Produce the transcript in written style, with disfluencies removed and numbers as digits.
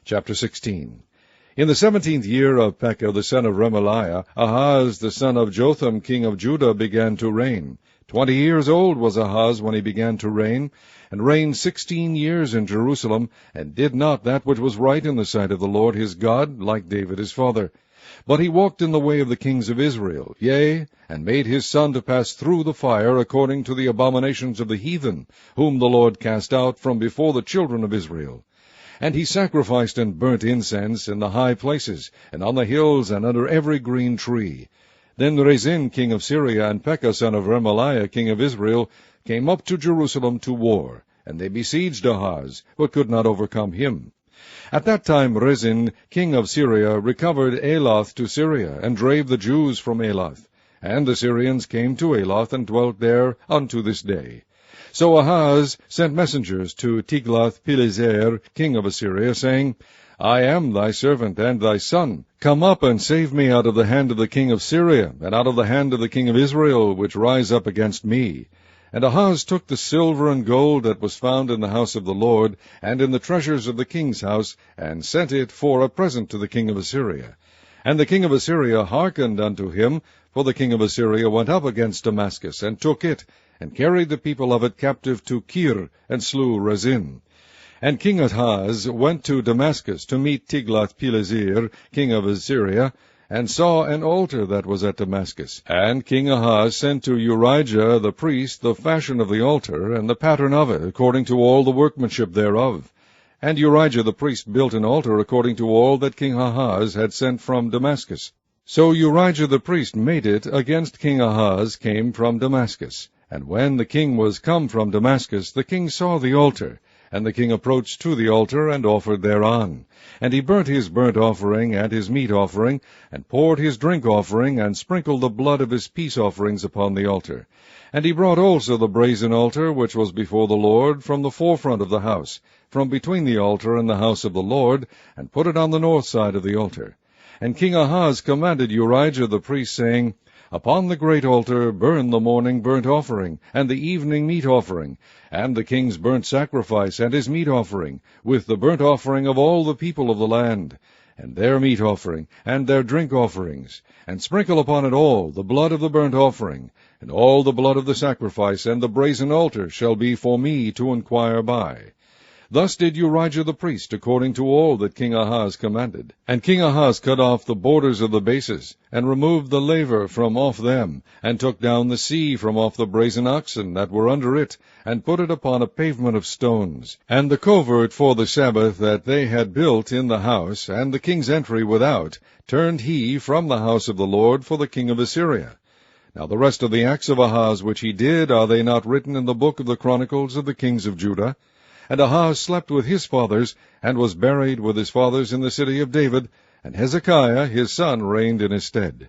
Chapter 16. In the 17th year of Pekah the son of Remaliah, Ahaz the son of Jotham king of Judah began to reign. 20 years old was Ahaz when he began to reign, and reigned 16 years in Jerusalem, and did not that which was right in the sight of the Lord his God, like David his father. But he walked in the way of the kings of Israel, yea, and made his son to pass through the fire according to the abominations of the heathen, whom the Lord cast out from before the children of Israel. And he sacrificed and burnt incense in the high places, and on the hills, and under every green tree. Then Rezin king of Syria and Pekah son of Remaliah king of Israel came up to Jerusalem to war, and they besieged Ahaz, but could not overcome him. At that time Rezin king of Syria recovered Elath to Syria, and drave the Jews from Elath. And the Syrians came to Elath, and dwelt there unto this day. So Ahaz sent messengers to Tiglath-Pileser king of Assyria, saying, I am thy servant and thy son. Come up and save me out of the hand of the king of Syria, and out of the hand of the king of Israel, which rise up against me. And Ahaz took the silver and gold that was found in the house of the Lord, and in the treasures of the king's house, and sent it for a present to the king of Assyria. And the king of Assyria hearkened unto him, for the king of Assyria went up against Damascus, and took it, and carried the people of it captive to Kir, and slew Rezin. And King Ahaz went to Damascus to meet Tiglath-Pileser king of Assyria, and saw an altar that was at Damascus. And King Ahaz sent to Uriah the priest the fashion of the altar, and the pattern of it, according to all the workmanship thereof. And Uriah the priest built an altar according to all that King Ahaz had sent from Damascus. So Uriah the priest made it against King Ahaz came from Damascus. And when the king was come from Damascus, the king saw the altar. And the king approached to the altar, and offered thereon. And he burnt his burnt offering and his meat offering, and poured his drink offering, and sprinkled the blood of his peace offerings upon the altar. And he brought also the brazen altar, which was before the Lord, from the forefront of the house, from between the altar and the house of the Lord, and put it on the north side of the altar. And King Ahaz commanded Uriah the priest, saying, Upon the great altar burn the morning burnt offering, and the evening meat offering, and the king's burnt sacrifice, and his meat offering, with the burnt offering of all the people of the land, and their meat offering, and their drink offerings, and sprinkle upon it all the blood of the burnt offering, and all the blood of the sacrifice, and the brazen altar shall be for me to enquire by. Thus did Uriah the priest, according to all that King Ahaz commanded. And King Ahaz cut off the borders of the bases, and removed the laver from off them, and took down the sea from off the brazen oxen that were under it, and put it upon a pavement of stones. And the covert for the Sabbath that they had built in the house, and the king's entry without, turned he from the house of the Lord for the king of Assyria. Now the rest of the acts of Ahaz which he did, are they not written in the book of the Chronicles of the kings of Judah? And Ahaz slept with his fathers, and was buried with his fathers in the city of David, and Hezekiah his son reigned in his stead.